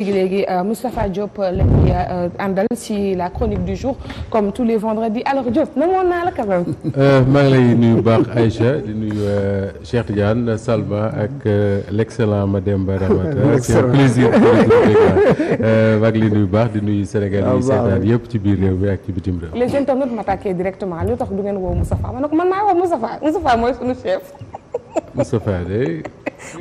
léegi Moustapha Diop lañuy àndal ci la chronique du jour comme tous les vendredis alors Diop namoon naa la quand même. maa ngi lay nuyu baax Aïcha di nuyu Cheikh Tidiane Salma ak l'excellent Mademba Ramata. c'est un plaisir maa ngi lay nuyu baax di nuyu Sénégal yi seetaan yëpp ci biir réew mi ak ci bitim réew. les internautes m'attaquaient directement lu tax du ngeen woo Moustapha ma ne ko man maa woo Moustapha mooy sunu chef. Moustapha de.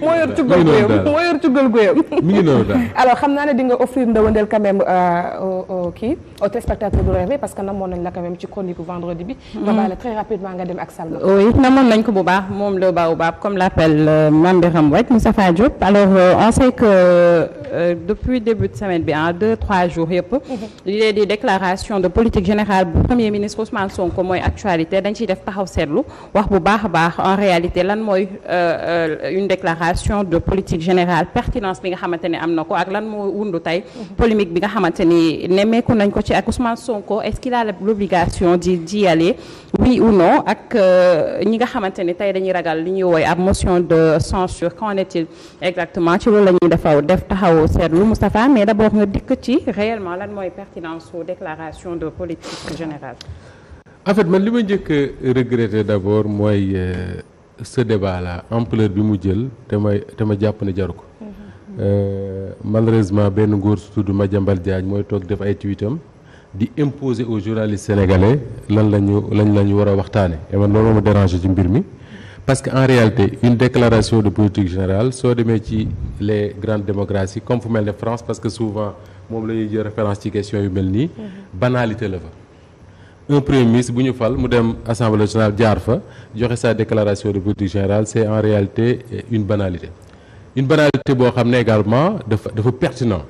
moo yor cuggal guyam mi ngi noonu daal alors xam naa ne di nga offrir ndawandeel quand même au téléspectateur du Réveil parce que namoon nañ la quand même ci chronique vendredi bi. ma bàyyi la très rapidement nga dem ak Salma. oui namoon nañ ko bu baax moom le baobab comme l'appelle Mame Birame Wathie Moustapha Diop alors on sait que depuis début de semaine bi en 2-3 jours yëpp. li leen di déclaration de politique générale bu premier ministre Ousmane Sonko mooy actualité dañ ciy def taxaw seetlu wax bu baax a baax en réalité lan mooy une déclaration de politique générale pertinence bi nga xamante ne am na ko ak lan moo wundu tey polémique bi nga xamante ni nemmeeku nañ ko ci ak Ousmane Sonko est-ce qu'il a l'obligation d'y aller oui ou non ak ñi nga xamante ni tey dañuy ragal li ñuy wooy ab motion de censure qu'en est-il exactement ci loolu la ñuy def taxaw seetlu Moustapha mais d'abord nga dikk ci réellement lan mooy pertinence aux déclaration de politique générale. En fait man li ma njëkk a regretter d'abord mooy ce débat là ampleur bi mu jël te ma jàpp ne jaru ko malheureusement benn góor su tudd Madiambal Diagne mooy toog def ay tweetam di imposer aux journalistes sénégalais lan la ñu war a waxtaane et man loolu ma déranger ci mbir mi parce que en réalité une déclaration de politique générale soo demee ci les grandes démocraties comme fu mel ne France parce que souvent moom la ñuy jël référence ci question yu mel nii banalité la fa un premier ministre bu ñu fal mu dem assemblée nationale jaar fa joxe sa déclaration de politique générale c'est en réalité une banalité boo xam ne également dafa pertinent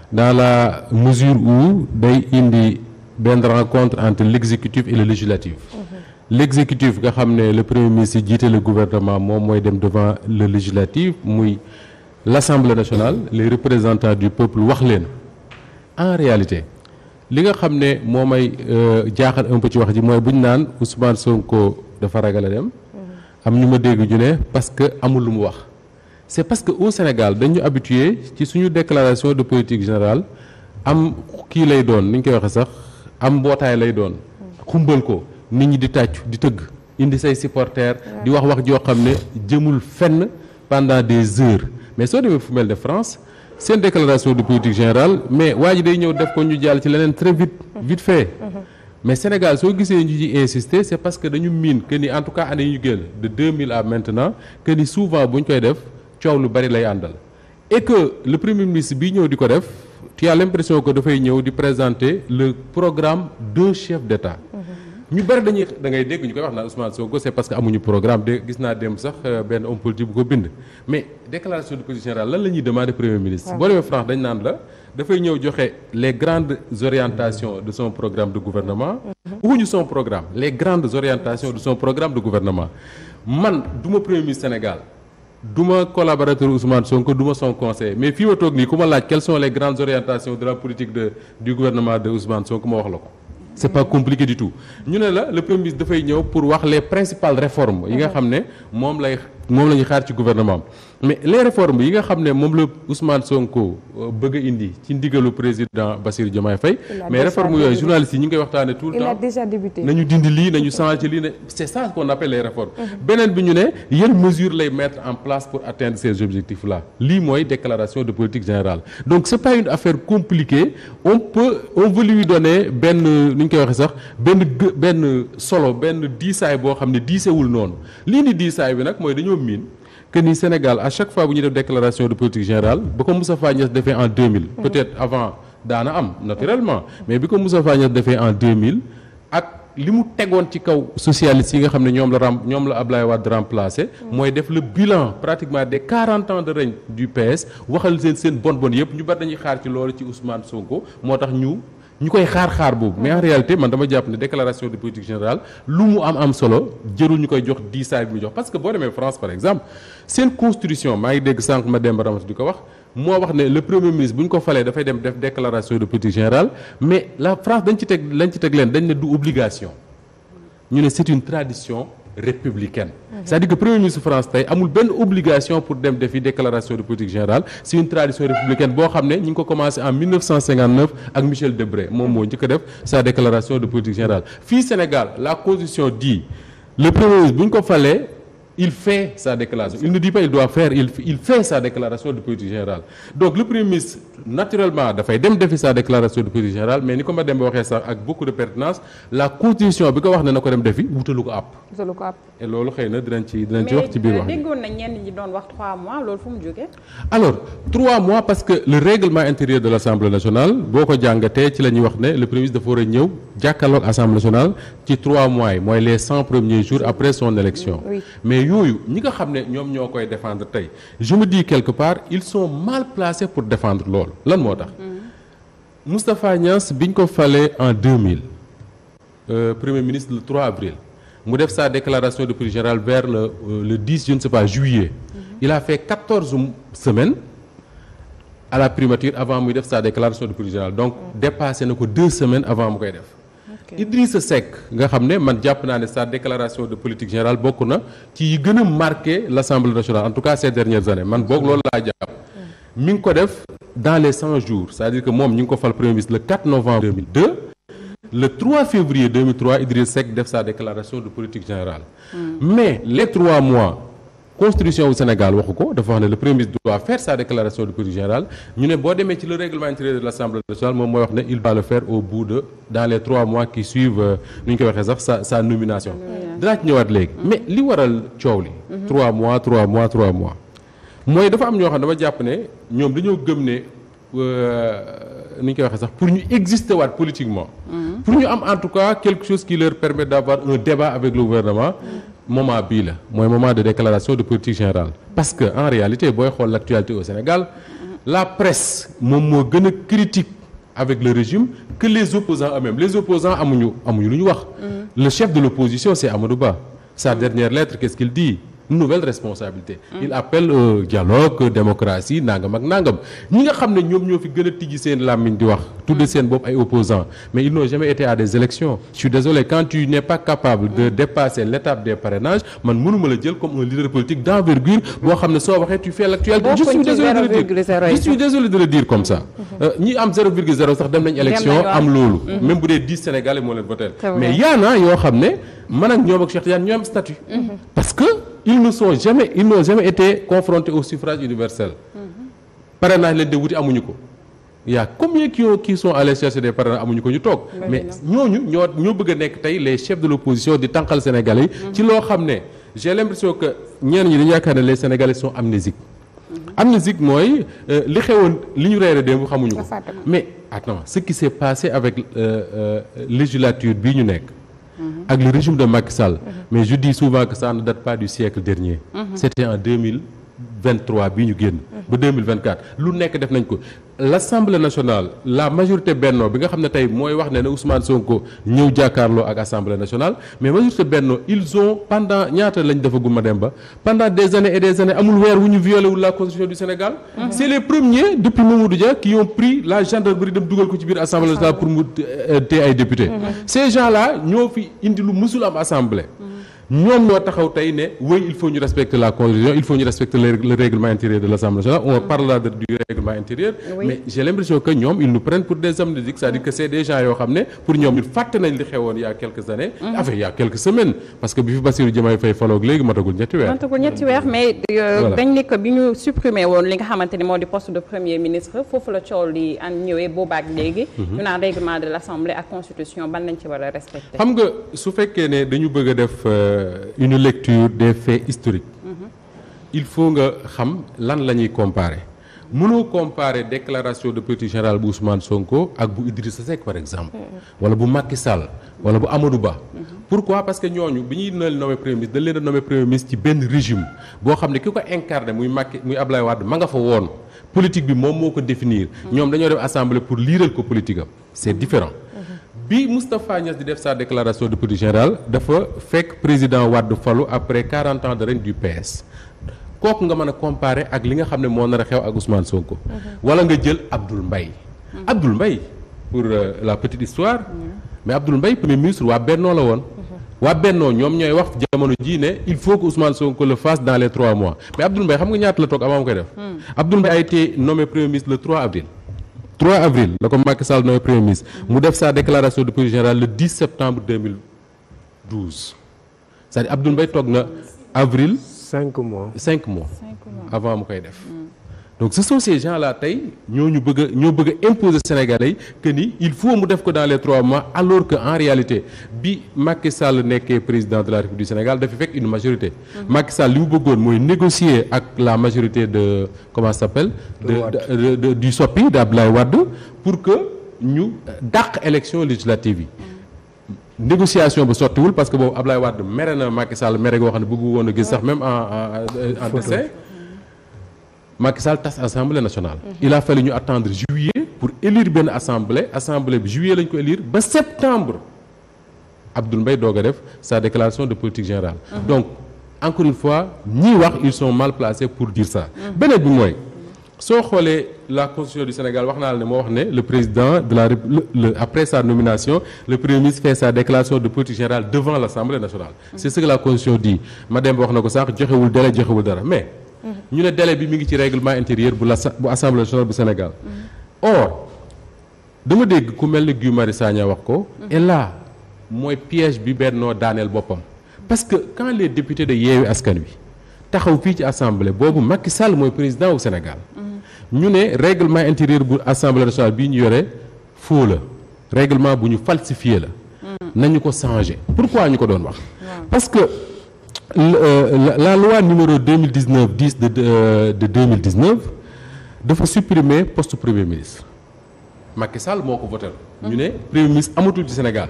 dans la mesure où day indi benn rencontre entre l'exécutif et le législatif l'exécutif nga xam ne le premier ministre jiite le gouvernement moom mooy dem devant le législatif muy l'assemblée nationale les représentants du peuple wax leen en réalité li nga xam ne moo may jaaxal un peu ci wax ji mooy bu ñu naan Ousmane Sonko dafa ragal a dem am ñu ma dégg ñu ne parce que amul lu mu wax c'est parce que au Sénégal dañu habitué ci suñu déclaration de politique générale am kii lay doon ni ñu koy waxee sax am mbootaay lay doon xumbal ko nit ñi di tàccu di tëgg indi say supporters di wax joo xam ne jëmul fenn pendant des heures mais soo demee fu mel ne France seen déclaration de politique générale mais waa ji day ñëw def ko ñu jàll ci leneen très vite fait mais Sénégal soo gisee ñu ci insister c'est parce que dañu miin que ni en tout cas année yu ñu génn de 2000 à maintenant que ni souvent bu ñu koy def coow lu bari lay àndal et que le premier ministre bii ñëw di ko def tu as l'impression que dafay ñëw di présenter le programme d'un chef d'État ñu bari da ngay dégg ñu koy wax naan Ousmane Sonko c'est parce que amuñu programme de gis naa dem sax benn homme politique bu ko bind mais déclaration de politique générale lan la ñuy demander premier ministre boo demee France dañ naan la dafay ñëw joxe les grandes orientations de son programme de gouvernement waxuñu son programme les grandes orientations de son programme de gouvernement man duma premier ministre Sénégal duma collaborateur Ousmane Sonko duma son conseiller mais fii ma toog nii ku ma laaj quelles sont les grandes orientations de la politique du gouvernement de Ousmane Sonko ma wax la ko c'est pas compliqué du tout ñu ne la le premier ministre dafay ñëw pour wax les principales réformes yi nga xam ne moom la ñuy xaar ci gouvernement mais les réformes yi nga xam ne moom la Ousmane Sonko bëgg a indi ci ndigalu président Bassirou Diomaye Faye mais réformes yooyu journalistes yi ñu ngi koy waxtaane tout le temps il a déjà débuté nañu dindi lii nañu changer lii ne c'est ça qu'on appelle les réformes beneen bi ñu ne yan mesures lay mettre en place pour atteindre ces objectifs là lii mooy déclaration de politique générale donc c'est pas une affaire compliquée on veut lui donner benn ni ñu koy waxee sax benn solo benn diisaay boo xam ne diisewul noonu lii ni diisaay bi nag mooy dañoo miin que ni Sénégal à chaque fois bu ñuy def déclaration de politique générale ba ko Moustapha Niasse defee en 2000 peut-être avant daana am naturellement mais bi ko Moustapha Niasse defee en 2000 ak li mu tegoon ci kaw socialistes yi nga xam ne ñoom la Ablaye Wade remplacé mooy def le bilan pratiquement des 40 ans de règne du PS waxal seen bon yëpp ñu bari dañuy xaar ci loolu ci Ousmane Sonko moo tax ñu koy xaar boobu mais en réalité man dama jàpp ne déclaration de politique générale lu mu am solo jërul ñu koy jox diisaay bi mu jox parce que boo demee France par exemple seen constitution maa ngi dégg sànq Mademba Ramata di ko wax moo wax ne le premier ministre bu ñu ko falee dafay dem def déclaration de politique générale mais la France lañ ci teg leen dañ ne du obligation ñu ne c'est une tradition républicaine. C'est-à-dire que premier ministre France tey amul benn obligation pour dem defi déclaration de politique générale c'est une tradition républicaine boo xam ne ñu ngi ko commencé en 1959 ak Michel Debré moom moo njëkk a def sa déclaration de politique générale fii Sénégal la constitution dit le premier ministre bu ñu ko falee il fait sa déclaration il ne dit pas il doit faire il fait sa déclaration de politique générale donc le premier ministre naturellement dafay dem defi sa déclaration de politique générale mais ni ko ma dem ba waxee sax ak beaucoup de pertinence la constitution bi ko wax ne na ko dem defi wutalu ko àpp et loolu xëy na dinañ ci wax ci biir wax mais déggoon na ñenn ñi doon wax 3 mois loolu fu mu jógee. alors 3 mois parce que le règlement intérieur de l'Assemblée nationale boo ko jàngatee ci la ñuy wax ne le premier ministre dafa war a ñëw jàkkaarloog Assemblée nationale ci 3 mois yi mooy les 100 premiers jours après son élection mais yooyu ñi nga xam ne ñoom ñoo koy défendre tey je me dis quelque part ils sont mal placés pour défendre loolu lan moo tax Moustapha Niasse biñ ko falee en 2000 premier ministre le 3 avril mu def sa déclaration de politique générale vers le 10 je ne sais pas juillet il a fait 14 semaines à la primature avant muy def sa déclaration de politique générale donc dépassé na ko 2 semaines avant mu koy def Idrissa Seck nga xam ne man jàpp naa ne sa déclaration de politique générale bokk na ci yi gën a marqué l'Assemblée nationale en tout cas ces dernières années man boog loolu laa jàpp mi ngi ko def dans les 100 jours c'est-à-dire que moom ñu ngi ko fal premier ministre le 4 novembre 2002 le 3 février 2003 Idrissa Seck def sa déclaration de politique générale mais les 3 mois constitution au Sénégal waxu ko dafa wax ne le premier ministre doit faire sa déclaration de politique générale ñu ne boo demee ci le règlement intérieur de l'Assemblée nationale moom mooy wax ne il doit le faire au bout de dans les 3 mois qui suivent nu ñu koy waxee sax sa nomination dinaa ci ñëwaat léegi mais li waral coow li 3 mois mooy dafa am ñoo xam ne dama jàpp ne ñoom dañoo gëm ne ni ñu koy waxee sax pour ñu exister waat politiquement pour ñu am en tout cas quelque chose qui leur permet d'avoir un débat avec le gouvernement moment bii la mooy moment de déclaration de politique générale parce que en réalité booy xool l'actualité au Sénégal la presse moom moo gën a critique avec le régime que les opposants eux-mêmes les opposants amuñu lu ñu wax le chef de l'opposition c'est Amadou Ba sa dernière lettre qu'est-ce qu'il dit une nouvelle responsabilité il appelle dialogue démocratie nangam ak nangam ñi nga xam ne ñoom ñoo fi gën a tijji seen làmmiñ di wax tudde seen bopp ay opposants mais ils n'ont jamais été à des élections je suis désolé quand tu n'es pas capable de dépasser l'étape des parrainages man mënuma la jël comme un leader politique d'envergure boo xam ne soo waxee tu fais l'actualité je suis désolé de le dire comme ça ñi am 0,0 sax dem nañ élection am loolu même bu dee 10 Sénégalais moo leen voté mais yaana yoo xam ne man ak ñoom ak Cheikh Tidiane ñoo am statut parce que ils n'ont jamais été confrontés au suffrage universel parrainage leen de wuti amuñu ko il y a combien qui sont allés chercher des parrainages amuñu ko ñu toog mais ñooñu ñoo bëgg a nekk tey les chefs de l'opposition di tànqal Sénégalais yi ci loo xam ne j'ai l'impression que ñenn ñi dañu yaakaar ne les Sénégalais sont amnésiques amnésique mooy li xewoon li ñu reere démb xamuñu ko mais attends ce qui s'est passé avec législature bii ñu nekk ak le régime de Macky Sall mais je dis souvent que ça ne date pas du siècle dernier c'était en 2023 bii ñu génn ba 2024 lu nekk def nañ ko l'Assemblée nationale la majorité Benno bi nga xam ne tey mooy wax ne Ousmane Sonko ñëw jàkkaarloo ak Assemblée nationale mais majorité Benno ils ont pendant ñaata lañ defagum ma dem ba pendant des années et des années amul weer wu ñu violé wul la constitution du Sénégal c'est les premiers depuis Mamadou Dia qui ont pris la gendarmerie dem dugal ko ci biir Assemblée nationale pour mu téye ay députés ces gens-là ñoo fi indi lu mësul am Assemblée ñoom ñoo taxaw tey ne oui il faut ñu respecter la constitution il faut ñu respecter le règlement intérieur de l'Assemblée nationale on parlera du règlement intérieur mais j'ai l'impression que ñoom ils nous prennent pour des amnésiques c'est-à-dire que c'est des gens yoo xam ne pour ñoom ñu fàtte nañ li xewoon il y a quelques années enfin il y a quelques semaines parce que bi fi Bassirou Diomaye Faye faloog léegi matagul ñetti weer mais dañ ne que bi ñu supprimer woon li nga xamante ni moo di poste de premier ministre foofu la coow li an ñëwee boobaak léegi ñu naan règlement de l'Assemblée ak constitution ban lañ ci war a respecter xam nga su fekkee ne dañu bëgg a def une lecture des faits historiques il faut nga xam lan la ñuy comparer mënoo comparer déclaration de politique générale bu Ousmane Sonko ak bu Idrissa Seck par exemple wala bu Macky Sall wala bu Amadou Ba pourquoi parce que ñooñu bi ñuy nommer premier ministre dañ leen a nommer premier ministre ci benn régime boo xam ne ki ko incarné muy Macky muy Ablaye Wade ma nga fa woon politique bi moom moo ko définir ñoom dañoo dem assemblée pour liiral ko politique am c'est différent bi Moustapha Niasse di def sa déclaration de politique générale dafa fekk président Wade falu après 40 ans de règne du PS kooku nga mën a comparer ak li nga xam ne moo nar a xew ak Ousmane Sonko wala nga jël Abdoul Mbaye pour la petite histoire mais Abdoul Mbaye premier ministre waa Benno la woon waa Bennoo ñoom ñooy wax jamono jii ne il faut que Ousmane Sonko le fasse dans les 3 mois mais Abdoul Mbaye xam nga ñaata la toog avant mu koy def. Abdoul Mbaye a été nommé premier ministre le 3 avril. 3 avril la ko Macky Sall nommé premier ministre. mu def sa déclaration de politique générale le 10 septembre 2012 c'est-à-dire Abdoul Mbaye toog na avril. 5 mois avant mu koy def. donc ce sont ces gens là tey ñoo bëgg a imposer Sénégalais yi que ni il faut mu def ko dans les 3 mois alors que en réalité bi Macky Sall nekkee président de la République du Sénégal dafa fekk une majorité. Macky Sall li mu bëggoon mooy négocier ak la majorité de comment ça s'appelle du Sopi d'Abdoulaye Wade pour que ñu dàq élection législative yi. négociation ba sottiwul parce que boobu Abdoulaye Wade mere na Macky Sall mere goo xam ne bëggu woon a gis sax même en dessin. Macky Sall tas assemblée nationale. il a fallu ñu attendre juillet pour élire benn assemblée bi juillet lañ ko élire ba septembre Abdoul Mbaye doog a def sa déclaration de politique générale. donc encore une fois ñiy wax ils sont mal placés pour dire ça. beneen bi mooy soo xoolee la constitution du Sénégal wax naa la ne moo wax ne le président de la République après sa nomination le premier ministre fait sa déclaration de politique générale devant l'assemblée nationale. c'est ce que la constitution dit Mademba wax na ko sax joxewul délai joxewul dara mais. ñu ne délai bi mi ngi ci règlement intérieur bu assemblée nationale bu Sénégal. or dama dégg ku mel ni Guy Marius Sagna wax ko. et là mooy piège bi Bennoo daaneel boppam. parce que quand les députés de Yewwi Askan Wi taxaw fii ci assemblée boobu Macky Sall mooy président au Sénégal. ñu ne règlement intérieur bu assemblée nationale bii ñu yore faux la règlement bu ñu falsifié la. nañu ko changer pourquoi ñu ko doon wax. parce que. La loi numéro 2019-10 de 2019 dafa supprimer poste premier ministre Macky Sall moo ko voté ñu ne premier ministre amatul ci Sénégal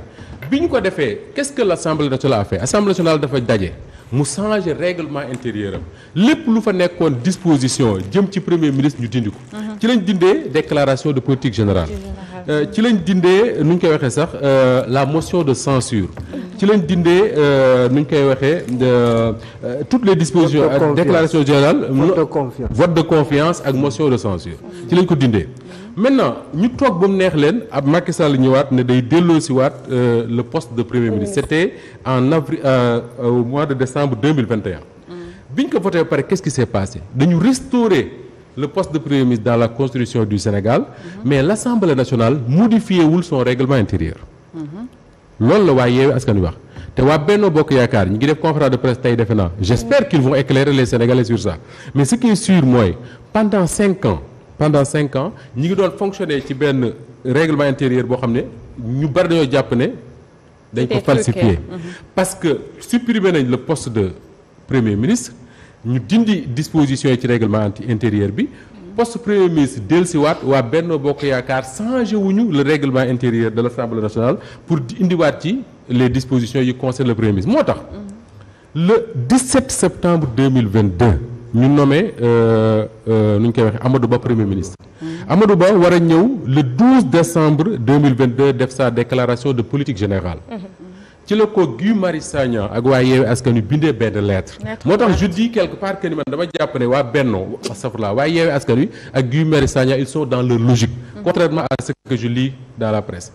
bi ñu ko defee qu'est-ce que l'Assemblée nationale a fait Assemblée nationale dafa daje mu changer règlement intérieur am lépp lu fa nekkoon disposition jëm ci premier ministre ñu dindi ko. ci lañ dindee déclaration de politique générale. ci lañ dindee nu ñu koy waxee sax la motion de censure. ci lañ dindee nu ñu koy waxee toutes les dispositions ak déclaration générale vote de confiance ak motion de censure ci lañ ko dindee maintenant ñu toog ba mu neex leen ab Macky Sall ñëwaat ne day delloosiwaat le poste de premier ministre c'était en avril au mois de décembre 2021 biñ ko voté ba pare qu'est-ce qui s'est passé dañu restaurer le poste de premier ministre dans la constitution du Sénégal mais l'Assemblée nationale modifié wul son règlement intérieur loolu la waa Yewwi Askan Wi wax te waa Benno Bokk Yaakaar ñi ngi def conférence de presse tey defe naa j'espère qu'ils vont éclairer les Sénégalais sur ça mais ce qui est sûr mooy pendant 5 ans ñi ngi doon fonctionner ci benn règlement intérieur boo xam ne ñu bari dañoo jàpp ne dañ ko falsifier parce que supprimer nañ le poste de premier ministre ñu dindi dispositions yi ci règlement intérieur bi poste premier ministre dellusiwaat waa Benno Bokk Yaakaar changé wuñu le règlement intérieur de l'Assemblée nationale pour indiwaat ci les dispositions yi concernent le premier ministre moo tax le 17 septembre 2022 ñu nommé nu ñu koy waxee Amadou Ba premier ministre Amadou Ba war a ñëw le 12 décembre 2022 def sa déclaration de politique générale ci la ko Guy Marius Sagna ak waa Yewwi Askan Wi bindee benn lettre moo tax je dis quelque part que ni man dama jàpp ne waa Benno safla waa Yewwi Askan Wi ak Guy Marius Sagna ils sont dans leur logique contrairement à ce que je lis dans la presse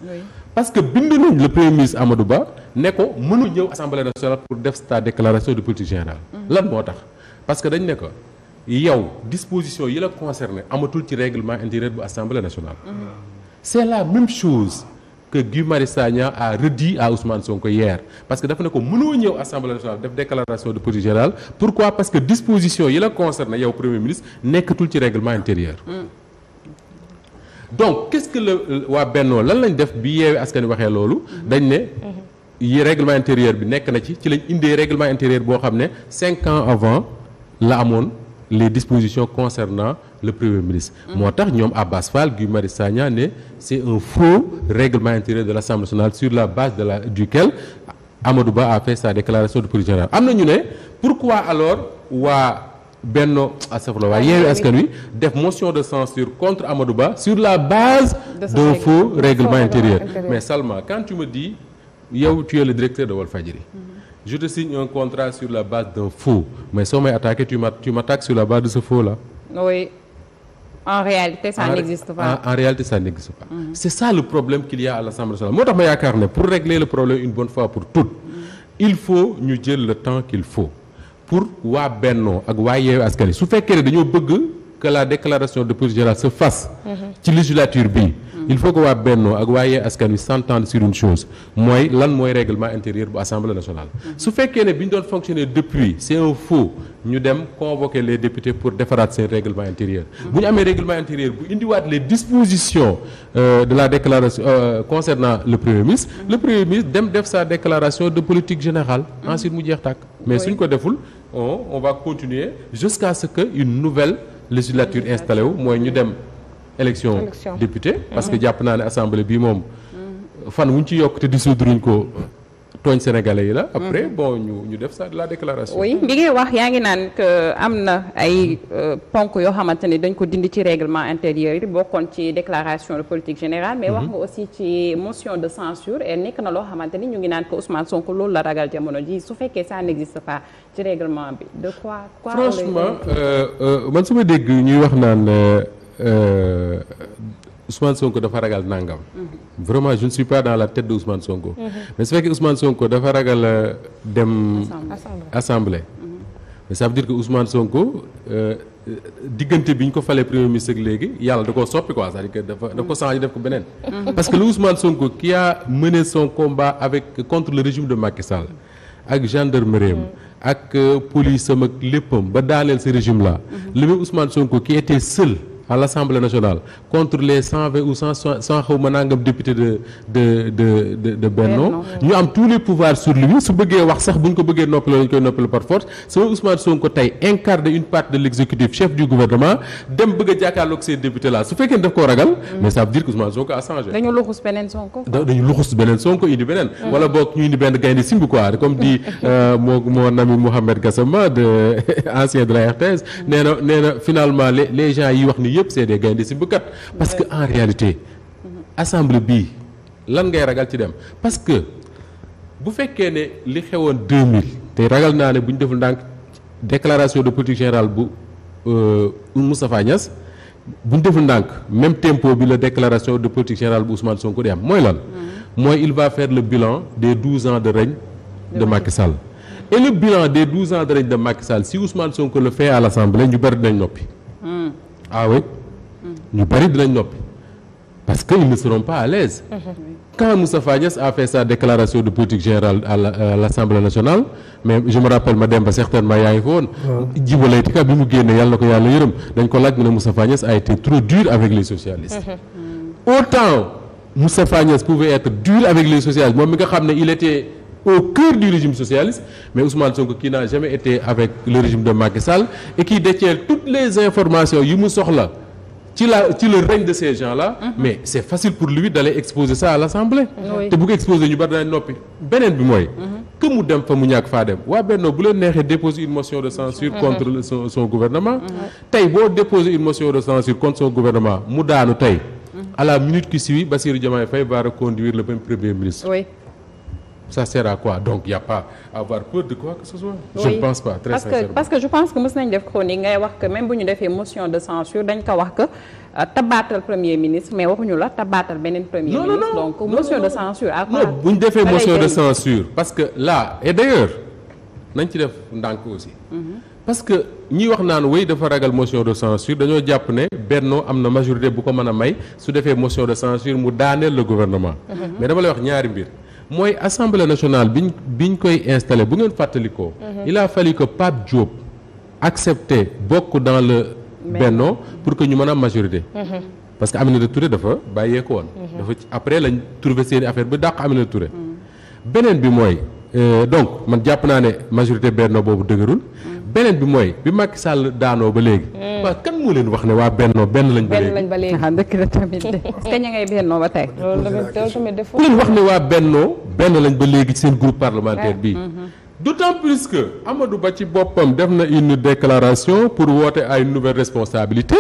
parce que bind nañ le premier ministre Amadou Ba ne ko mënu ñëw Assemblée nationale pour def sa déclaration de politique générale lan moo tax parce que dañ ne ko yow disposition yi la concerné amatul ci règlement intérieur bu Assemblée nationale c'est la même chose que Guy Marius Sagna a redit à Ousmane Sonko hier parce que dafa ne ko mënoo ñëw Assemblée nationale def déclaration de politique générale pourquoi parce que disposition yi la concerné yow premier ministre nekkatul ci règlement intérieur donc qu'est-ce que waa Benno lan lañ def bi Yewwi Askan Wi waxee loolu dañ ne yi règlement intérieur bi nekk na ci lañ indee règlement intérieur boo xam ne 5 ans avant la amoon les dispositions concernant le premier ministre moo tax ñoom Abbas Fall Guy Marius Sagna ne c'est un faux règlement intérieur de l'Assemblée nationale sur la base duquel Amadou Ba a fait sa déclaration de politique générale am na ñu ne pourquoi alors waa Benno asafla waa Yewwi Askan Wi def motion de censure contre Amadou Ba sur la base d'un faux règlement intérieur mais Salma quand tu me dis yow tu es le directeur de Walfadjri je te signe un contrat sur la base d'un faux mais soo may attaqué tu m'attaques sur la base de ce faux là. Oui. En réalité ça n'existe pas. En réalité ça n'existe pas. C'est ça le problème qu'il y a à l'Assemblée nationale moo tax ma yaakaar ne pour régler le problème une bonne fois pour toutes il faut ñu jël le temps qu'il faut pour waa Benno ak waa Yewwi Askan Wi su fekkee ne dañoo bëgg que la déclaration de politique générale se fasse ci législature bi il faut que waa Benno ak waa Yewwi Askan Wi s'entendent sur une chose mooy lan mooy règlement intérieur bu Assemblée nationale su fekkee ne bi ñu doon fonctionner depuis c'est un faux ñu dem convoquer les députés pour defaraat seen règlement intérieur bu ñu amee règlement intérieur bu indiwaat les dispositions de la déclaration concernant le premier ministre dem def sa déclaration de politique générale ensuite mu jeex tàkk mais suñ ko deful on va continuer jusqu'à ce que une nouvelle législature installée wu mooy ñu dem élection député parce que jàpp naa ne assemblée bi moom fan wuñ ci yokk te dissoudre ko tooñ sénégalais yi la après bon ñu def ça de la déclaration. oui bi ngay wax yaa ngi naan que am na ay ponk yoo xamante ni dañ ko dindi ci règlement intérieur yi bokkoon ci déclaration de politique générale mais wax nga aussi ci motion de censure et nekk na loo xamante ni ñu ngi naan que Ousmane Sonko loolu la ragal jamono ji su fekkee ça n'existe pas ci règlement bi de quoi franchement man su ma dégg ñuy wax naan Ousmane Sonko dafa ragal nangam. Vraiment je ne suis pas dans la tête de Ousmane Sonko. mais su fekkee Ousmane Sonko dafa ragal dem. assemblée. mais ça veut dire que Ousmane Sonko diggante bi ñu ko falee premier ministre ak léegi yàlla da koo soppi quoi c'est-à-dire que dafa ko changé def ko beneen. parce que le Ousmane Sonko qui a mené son combat contre le régime de Macky Sall ak gendarmerie ak police am ak léppam ba daaneel ce régime là. le même Ousmane Sonko qui était seul. à l'Assemblée nationale contre les 120 ou 100 xaw ma nangam députés de Benno ñu am tous les pouvoirs sur lui su bëggee wax sax bu ñu ko bëggee noppaloo ñu koy noppaloo par force sama Ousmane Sonko tey incarne une partie de l'exécutif chef du gouvernement dem bëgg a jàkkaarloog ces députés là su fekkee ne daf koo ragal mais ça veut dire que Ousmane Sonko a changé. dañu luxus beneen Sonko. dañu luxus beneen Sonko indi beneen. wala boog ñu indi benn gaynde simbi quoi comme dit mon ami Mohamed Gassama de ancien de la RTS nee na finalement les gens yi wax ni yëpp c'est des gaynde si bëkkat parce que en réalité assemblée bii lan ngay ragal ci dem parce que bu fekkee ne li xewoon 2000 te ragal naa ne bu ñu deful ndànk déclaration de politique générale bu Moustapha Niasse bu ñu deful ndànk même tempo bi la déclaration de politique générale bu Ousmane Sonko di am mooy lan mooy il va faire le bilan des 12 ans de règne de Macky Sall et le bilan des 12 ans de règne de Macky Sall si Ousmane Sonko le fait à l'Assemblée ñu bari dinañ noppi ah oui ñu bari dinañ noppi parce que ils ne seront pas à l'aise quand Moustapha Niasse a fait sa déclaration de politique générale à l'Assemblée nationale mais je me rappelle ma dem ba certainement yaa ngi fa woon Djibo Leyti Ka bi mu génne yàlla na ko yàlla yërëm dañ ko laaj mu ne Moustapha Niasse a été trop dur avec les socialistes autant Moustapha Niasse pouvait être dur avec les socialistes moom mi nga xam ne il était au cœur du régime socialiste mais Ousmane Sonko qui n'a jamais été avec le régime de Macky Sall et qui détient toutes les informations yi mu soxla ci le règne de ces gens-là mais c'est facile pour lui d'aller exposer ça à l'Assemblée te bu ko exposer ñu bari danañ noppi beneen bi mooy que mu dem fa mu ñàkk faa dem waa Benno bu leen neexee déposer une motion de censure contre son gouvernement tey boo déposer une motion de censure contre son gouvernement mu daanu tey à la minute qui suit Bassirou Diomaye Faye va reconduire le même premier ministre ça sert à quoi donc y a pas à avoir peur de quoi que ce soit. je ne pense pas très sincèrement parce que je pense que mës nañ def chronique ngay wax que même bu ñu defee motion de censure dañ ko wax que tabaatal premier ministre mais waxuñu la tabaatal beneen premier ministre. donc motion de censure à quoi. non bu ñu defee motion de censure parce que là et d'ailleurs nañ ci def ndànk aussi. parce que ñi wax naan wéy dafa ragal motion de censure dañoo jàpp ne Benno am na majorité bu ko mën a may su defee motion de censure mu daaneel le gouvernement. mais dama lay wax ñaari mbir. mooy assemblée nationale biñ koy installé bu ngeen fàttalikoo. il a fallu que Pape Diop accepté bokk dans le Benno pour que ñu mën a am majorité. parce que Aminata Touré dafa bàyyeeko woon. dafa après lañ trouvé seeni affaire ba dàq Aminata Touré. beneen bi mooy donc man jàpp naa ne majorité Benno boobu dëgërul. beneen bi mooy bi Macky Sall daanoo ba léegi. waaw kan moo leen wax ne waa Benno benn lañ ba léegi. ah dëkk la tamit de est-ce que ña ngay Benno ba tey. loolu tamit def ku leen wax ne waa Benno benn lañ ba léegi ci seen groupe parlementaire bii. d'autant plus que Amadou Ba ci boppam def na une déclaration pour woote à une nouvelle responsabilité.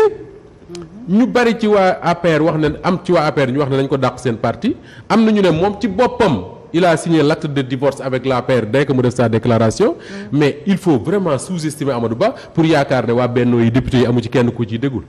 ñu bari ci waa APR wax nañ am ci waa APR ñu wax ne nañ ko dàq seen parti am na ñu ne moom ci boppam. il a signé l'acte de divorce avec l'APR dès que mu def sa déclaration mais il faut vraiment sous-estimer Amadou Ba pour yaakaar ne waa Benno yi député yi amu ci kenn ku ciy déggul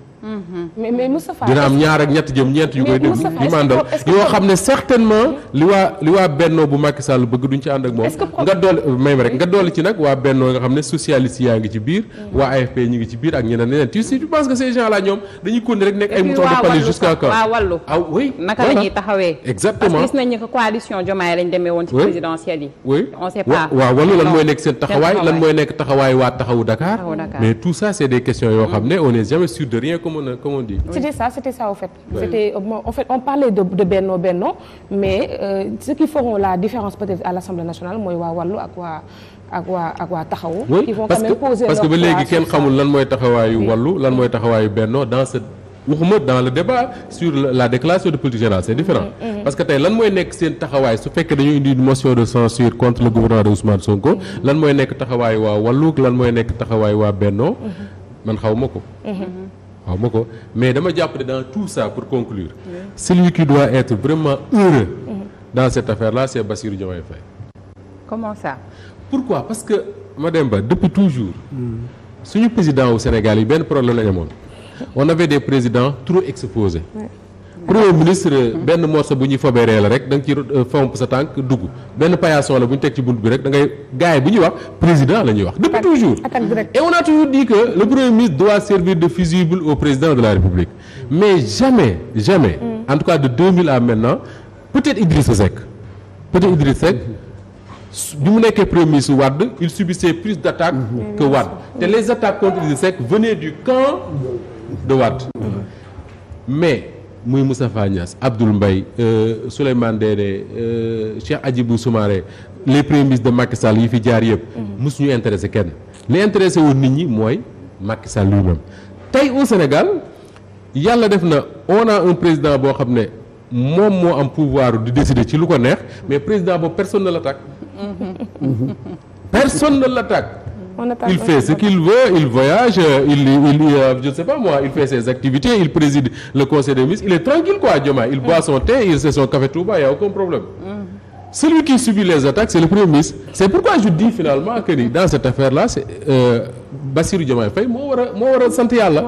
mais Moustapha dina am ñaar ak ñett jëm ñeent yu koy déglu ñu màndal yoo xam ne certainement li waa Benno bu Macky Sall bëgg duñ ci ànd ak moom nga dolli may ma rek nga dolli ci nag waa Benno nga xam ne socialiste yaa ngi ci biir waa AFP ñu ngi ci biir ak ñeneen tu penses que ces gens là ñoom dañuy continuer rek nekk ay moutons de Paris jusqu'à quand waa wàllu oui naka la ñuy taxawee exactement parce que gis nañ ne que coalition Diomaye lañ demee woon ci présidentielle yi oui on sait pas waaw wàllu lan mooy nekk seen taxawaay lan mooy nekk taxawaay waa taxawu Dakar mais tout ça c'est des questions yoo xam ne on n'est jamais sûr de rien comme on dit. C'était ça au fait. En fait on parlait de Benno mais ceux qui feront la différence peut-être à l'Assemblée nationale mooy waa wàllu ak waa taxawu. ils vont quand même poser parce que ba léegi kenn xamul lan mooy taxawaayu wàllu lan mooy taxawaayu Benno dans ce waxuma dans le débat sur la déclaration de politique générale c'est différent. parce que tey lan mooy nekk seen taxawaay su fekkee dañu indi une motion de censure contre le gouvernement de Ousmane Sonko. lan mooy nekk taxawaayu waa wàllu lan mooy nekk taxawaayu waa Benno man xaw ma ko. waaw ma ko mais dama jàpp ne dans tout ça pour conclure celui qui doit être vraiment heureux dans cette affaire-là c'est Bassirou Diomaye Faye. Comment ça? Pourquoi? Parce que Madame Ba depuis toujours suñu président au Sénégal yi benn problème lañu amoon on avait des présidents trop exposés. Premier ministre benn morceau bu ñuy fobeeree la rek da nga ci fomp sa tànk dugg benn paillasson la bu ñu teg ci bunt bi rek da ngay gars yi bu ñuy wax président la ñuy wax depuis toujours et on a toujours dit que le premier ministre doit servir de fusible au président de la République mais jamais en tout cas de 2000 à maintenant peut-être Idrissa Seck bi mu nekkee premier ministre Wade il subissait plus d'attaques que Wade te les attaques contre Idrissa Seck venaient du camp de Wade mais muy Moustapha Niasse Abdoul Mbaye Souleymane Ndéné Cheikh Hadjibou Soumaré les premiers ministres de Macky Sall yi fi jaar yëpp mosuñu intéressé kenn li intéressé woon nit ñi mooy Macky Sall lui-même tey au Sénégal yàlla def na on a un président boo xam ne moom moo am pouvoir di décider ci lu ko neex mais président boobu personne ne l'attaque personne ne l'attaque il fait ce qu'il veut, il voyage, je ne sais pas moi, il fait ses activités, il préside le conseil des ministres, il est tranquille quoi, Diomaye, il boit son thé, il fait son café Touba, il n'y a aucun problème. Celui qui subit les attaques, c'est le premier ministre. C'est pourquoi je dis finalement que dans cette affaire-là, c'est Bassirou Diomaye Faye moo war a sant Yàlla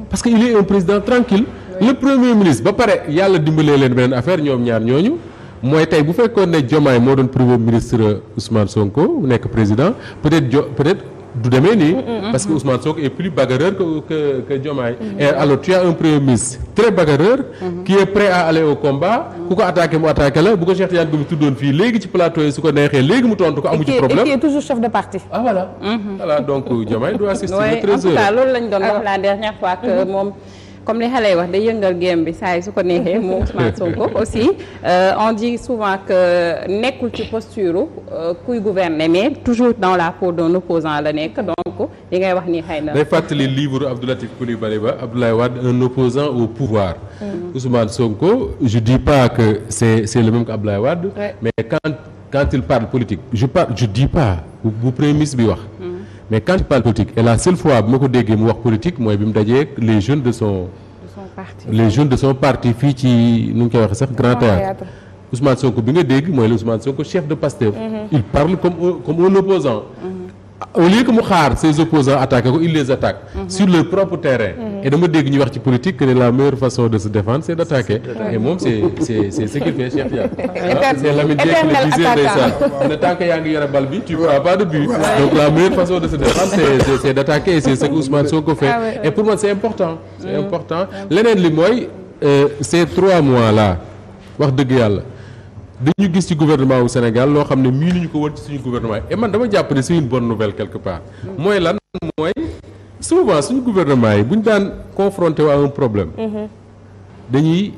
parce que il est un président tranquille. Le premier ministre ba pare Yàlla dimbalee leen beneen affaire ñoom ñaar ñooñu mooy tey bu fekkoon ne Diomaye moo doon premier ministre Ousmane Sonko mu nekk président peut-être du demee nii parce que Ousmane Sonko est plus bagarreur que Diomaye et alors tu as un premier ministre très bagarreur qui est prêt à aller au combat ku ko attaqué mu attaqué la bu ko Cheikh Tidiane Gomis tuddoon fii léegi ci plateau yi su ko neexee léegi mu tontu ko amu ci problème et qui est toujours chef de parti voilà donc Diomaye doit assister le trésor. En tout cas loolu lañ doon wax la dernière fois que moom comme les xale yi wax day yëngal game bi saa yi su ko neexee moom Ousmane Sonko aussi on dit souvent que nekkul ci posture kuy gouverner mais toujours dans la peau d'un opposant la nekk donc li ngay wax ni xëy na. day fàttali livre Abdou Latif Coulibaly ba Abdoulaye Wade un opposant au pouvoir. Ousmane Sonko je dis pas que c'est le même qu'Abdoulaye Wade. Mais quand il parle politique je dis pas bu premier ministre bi wax. Mais quand il parle politique et la seule fois bu ma ko déggee mu wax politique mooy bi mu dajee les jeunes de son parti fii ci nu ñu koy waxee sax Grand Théâtre Ousmane Sonko bi nga dégg mooy le Ousmane Sonko chef de Pastef. Il parle comme un opposant. Au lieu que mu xaar ses opposants attaquer ko il les attaque sur leur propre terrain. Et dama dégg ñu wax ci politique que la meilleure façon de se défendre c'est d'attaquer. Et moom c'est ce qu'il fait Cheikh Tidiane. C'est Lamine Dieng qui le disait ndeysaan ne tant que yaa ngi yore bal bi tu prends pas de but. Donc la meilleure façon de se défendre c'est d'attaquer et c'est ce que Ousmane Sonko fait. Et pour moi c'est important. C'est important leneen li mooy ces 3 mois là wax dëgg yàlla. dañu gis ci gouvernement wu Sénégal loo xam ne miinuñu ko woon ci suñu gouvernement et man dama jàpp ne c'est une bonne nouvelle quelque part mooy lan mooy souvent suñu gouvernement yi bu ñu daan confronté à un problème dañuy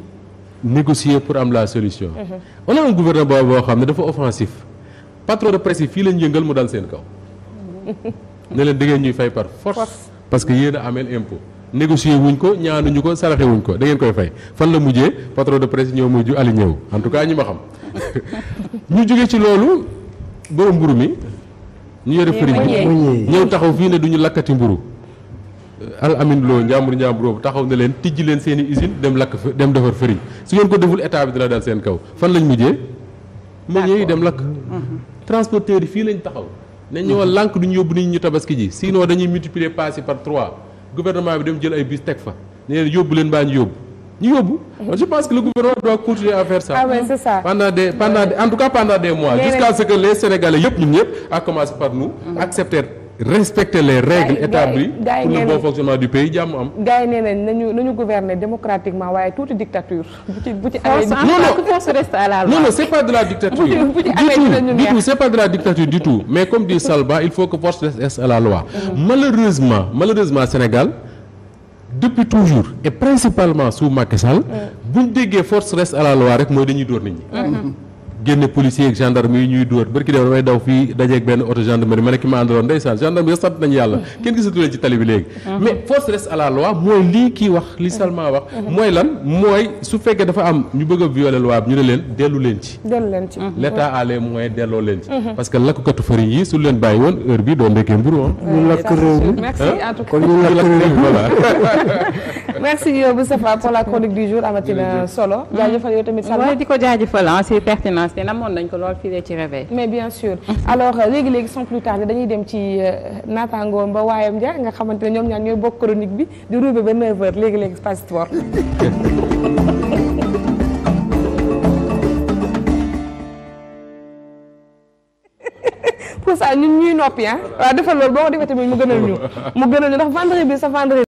négocier pour am la solution on a un gouvernement boo xam ne dafa offensif patron de presse yi fii lañ yëngal mu dal seen kaw ne leen da ngeen ñuy fay par force parce que yéen a ameel impôt négocier wuñ ko ñaanuñu ko saraxe wuñ ko da ngeen koy fay fan la mujjee patron de presse ñëw mujj ali ñëw en tout cas ñi ma xam ñu jóge ci loolu borom mburu mi ñu yore fëriñ bi ñëw taxaw fii ne duñu lakkati mburu al amin loo njàmbur boobu taxaw ne leen tijji leen seen i usine dem defar fëriñ su ngeen ko deful état bi dina dal seen kaw fan lañ mujjee meññee yi dem lakk transporteurs yi fii lañ taxaw ne ñoo lànk duñu yóbbu nit ñu tabaski ji sinon dañuy multiplier pass yi par 3 gouvernement bi dem jël ay bus teg fa ne leen yóbbu leen baa ñu yóbbu ñu yóbbu. Je pense que le gouvernement doit continuer à faire ça. Ah ouais, c'est ça. En tout cas pendant des mois. Jusqu'à ce que les Sénégalais yëpp ñun ñëpp à commencer par nous. accepter respecter les règles établies pour le bon fonctionnement du pays jàmm am. gars yi nee nañ nañu gouverner démocratiquement waaye tuuti dictature. bu ci force reste à la loi. non c'est pas de la dictature. du tout c'est pas de la dictature du tout mais comme dit Salba il faut que force reste à la loi. malheureusement Sénégal. depuis toujours et principalement sous Macky Sall bu ñu déggee force reste à la loi rek mooy dañuy dóor nit ñi. génne policier ak gendarme yi ñuy dóor barki dem damay daw fii dajeeg benn auto gendarmerie ma ne ki ma àndaloon ndeysaan gendarme yi sant nañu yàlla kenn gisatu leen ci tali bi léegi. mais force reste à la loi mooy lii kii wax li Salma wax. mooy lan mooy su fekkee dafa am ñu bëgg a violer loi bi ñu ne leen dellu leen ci. l'état a les moyens delloo leen ci. parce que lakkatu farine yi su leen bàyyi woon heure bi doo ndekkee mburu ñu lakk réew mi merci en tout cas ñu lakk réew mi voilà. merci Moustapha pour la chronique du jour amatina solo. jaajëfal yow tamit Salma di ko jaajëfal c'est pertinent te namoon nañ ko lool fii ci réveil. mais bien sûr alors léegi sans plus tarder dañuy dem ci naataangoom ba waayam ja nga xamante ne ñoom ñaar ñooy bokk chronique bi di roube ba 9h léegi Space Sport. pour ça ñun ñuy noppi waaw defal loolu boo ko defee tamit mu gënal ñu ndax vendredi bi sa vendredi